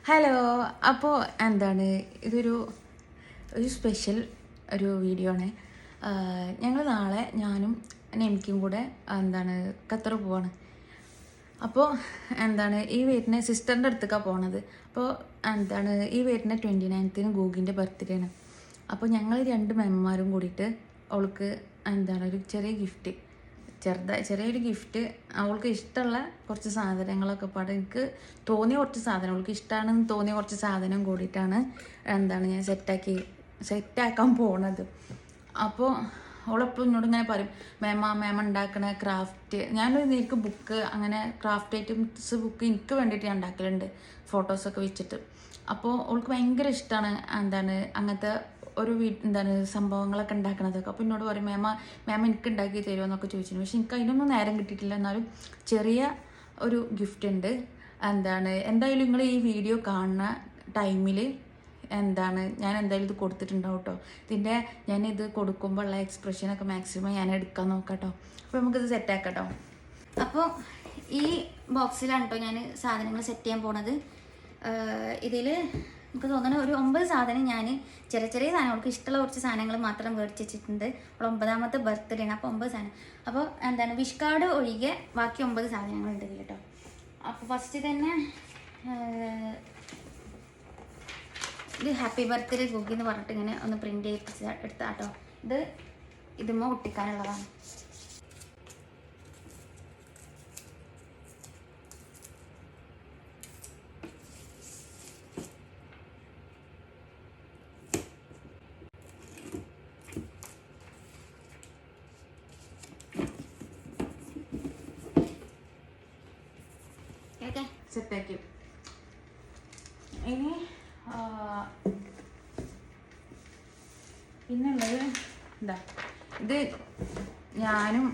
Hello. അപ്പോൾ എന്താണ് ഇതൊരു സ്പെഷ്യൽ ഒരു വീഡിയോ ആണ്. ഞങ്ങൾ നാളെ ഞാനും നെമിക്കും കൂടെ ഖത്തർ പോവാണ്. അപ്പോൾ ഈ വരുന്ന സിസ്റ്ററിൻ്റെ അടുത്തേക്കാണ് പോണത്. അപ്പോൾ ഈ വരുന്ന 29th ഗൂഗിൻ്റെ ബർത്ത്ഡേ ആണ്. അപ്പോൾ ഞങ്ങൾ 2 മെമ്മമാരും കൂടിയിട്ട് അവൾക്ക് ഒരു ചെറിയ ഗിഫ്റ്റ്, ചെറിയൊരു ഗിഫ്റ്റ്, അവൾക്ക് ഇഷ്ടമുള്ള കുറച്ച് സാധനങ്ങളൊക്കെ എനിക്ക് തോന്നിയ കുറച്ച് സാധനം, അവൾക്ക് ഇഷ്ടമാണെന്ന് തോന്നിയ കുറച്ച് സാധനം കൂടിയിട്ടാണ് ഞാൻ സെറ്റാക്കാൻ പോണത്. അപ്പോൾ അവളെപ്പോഴും എന്നോട് ഇങ്ങനെ പറയും, മേമ ഉണ്ടാക്കണ ക്രാഫ്റ്റ്, എനിക്ക് ബുക്ക്, അങ്ങനെ ക്രാഫ്റ്റ് ഐറ്റംസ് ബുക്ക് എനിക്ക് വേണ്ടിയിട്ട് ഞാൻ ഉണ്ടാക്കലുണ്ട്, ഫോട്ടോസൊക്കെ വെച്ചിട്ട്. അപ്പോൾ അവൾക്ക് ഭയങ്കര ഇഷ്ടമാണ് അങ്ങനത്തെ ഒരു സംഭവങ്ങളൊക്കെ ഉണ്ടാക്കണതൊക്കെ. അപ്പോൾ എന്നോട് പറയും, മേമ എനിക്ക് ഉണ്ടാക്കി തരുമോ എന്നൊക്കെ ചോദിച്ചിരുന്നു. പക്ഷെ എനിക്ക് അതിനൊന്നും നേരം കിട്ടിയിട്ടില്ല. എന്നാലും ചെറിയ ഒരു ഗിഫ്റ്റ് ഉണ്ട്. എന്തായാലും നിങ്ങൾ ഈ വീഡിയോ കാണുന്ന ടൈമിൽ ഞാൻ എന്തായാലും ഇത് കൊടുത്തിട്ടുണ്ടാവും കേട്ടോ. ഞാനിത് കൊടുക്കുമ്പോൾ ഉള്ള എക്സ്പ്രഷനൊക്കെ മാക്സിമം ഞാൻ എടുക്കാൻ നോക്കാം കേട്ടോ. അപ്പോൾ നമുക്കിത് സെറ്റാക്കാം കേട്ടോ. അപ്പോൾ ഈ ബോക്സിലാണ് കേട്ടോ ഞാൻ സാധനങ്ങൾ സെറ്റ് ചെയ്യാൻ പോണത്. ഇതിൽ നമുക്ക് തോന്നുന്ന ഒരു 9 സാധനം ഞാൻ ചെറിയ സാധനം, അവൾക്ക് ഇഷ്ടമുള്ള കുറച്ച് സാധനങ്ങൾ മാത്രം മേടിച്ച് വെച്ചിട്ടുണ്ട്. അവൾ 9ാമത്തെ ബർത്ത്ഡേ ആണ്. അപ്പോൾ 9 സാധനം. അപ്പോൾ വിഷ് കാർഡ് ഒഴികെ ബാക്കി 9 സാധനങ്ങളുണ്ട് ഇതിൽ കേട്ടോ. അപ്പോൾ ഫസ്റ്റ് തന്നെ ഇത് ഹാപ്പി ബർത്ത്ഡേ ഗുഗി എന്ന് പറഞ്ഞിട്ട് ഇങ്ങനെ ഒന്ന് പ്രിൻ്റ് ചെയ്ത് എടുത്താട്ടോ. ഇതുമ്മ ഒട്ടിക്കാനുള്ളതാണ്. സെറ്റാക്കി. ഇനി പിന്നുള്ളത് ഇത് ഞാനും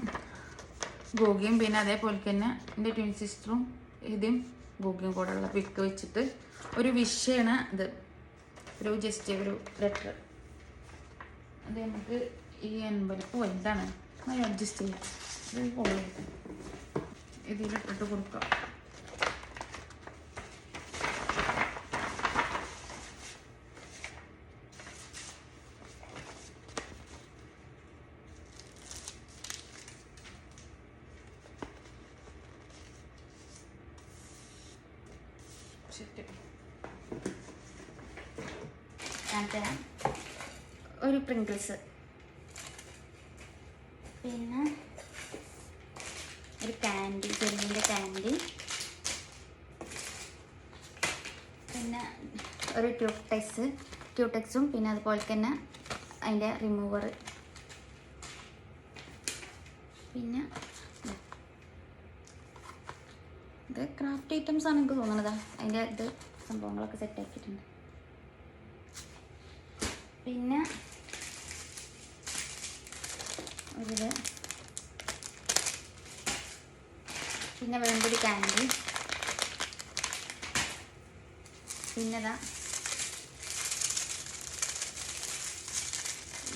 ഗോഗിയും പിന്നെ അതേപോലെ തന്നെ എൻ്റെ ട്വിൻ സിസ്റ്ററും ഇതും ഗോഗിയും കൂടെ ഉള്ള പിക്ക് വെച്ചിട്ട് ഒരു വിഷയാണ് ഇത്. ജസ്റ്റ് ഒരു ലെറ്റർ. അത് നമുക്ക് ഈ എൻവലപ്പ് വലുതാണ്, അഡ്ജസ്റ്റ് ചെയ്യാം. ഇതിലിട്ടിട്ട് കൊടുക്കാം. ഒരു പ്രിങ്കിൾസ്, പിന്നെ ഒരു കാൻഡി, ജെല്ലിൻ്റെ കാൻഡി, പിന്നെ ഒരു ക്യൂടെക്സും പിന്നെ അതുപോലെ തന്നെ അതിൻ്റെ റിമൂവർ, പിന്നെ ഇത് ക്രാഫ്റ്റ് ഐറ്റംസ് ആണ് എനിക്ക് തോന്നുന്നത്. അതിൻ്റെ സംഭവങ്ങളൊക്കെ സെറ്റ് ആക്കിയിട്ടുണ്ട്. പിന്നെ പിന്നെ വേണ്ടൊരു കാൻഡി, പിന്നെ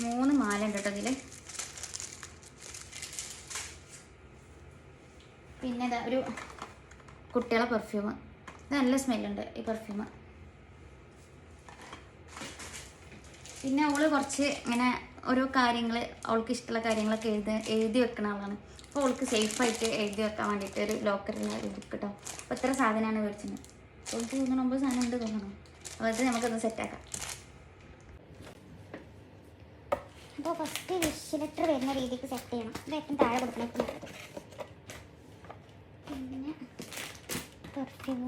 3 മാല ഉണ്ട് കേട്ടോ ഇതിൽ. പിന്നെ ഒരു കുട്ടികളെ പെർഫ്യൂം, ഇത് നല്ല സ്മെല്ലുണ്ട് ഈ പെർഫ്യൂം. പിന്നെ അവള് കുറച്ച് ഇങ്ങനെ ഓരോ കാര്യങ്ങൾ, അവൾക്ക് ഇഷ്ടമുള്ള കാര്യങ്ങളൊക്കെ എഴുതി വെക്കുന്ന ആളാണ്. അപ്പോൾ അവൾക്ക് സേഫായിട്ട് എഴുതി വെക്കാൻ വേണ്ടിയിട്ട് ഒരു ലോക്കറിലുള്ള ഒരു ബുക്ക് കേട്ടോ. അപ്പോൾ ഇത്ര സാധനമാണ് മേടിച്ചത്. അവൾക്ക് 9 സാധനം ഉണ്ട് തോന്നണം. അപ്പോൾ അത് നമുക്കൊന്ന് സെറ്റാക്കാം. അപ്പോൾ ഫസ്റ്റ് വിഷ് ലെറ്റർ വരുന്ന രീതിക്ക് സെറ്റ് ചെയ്യണം. ഇത് ഏറ്റവും താഴെ കൊടുക്കണം. പിന്നെ പെർഫ്യൂം,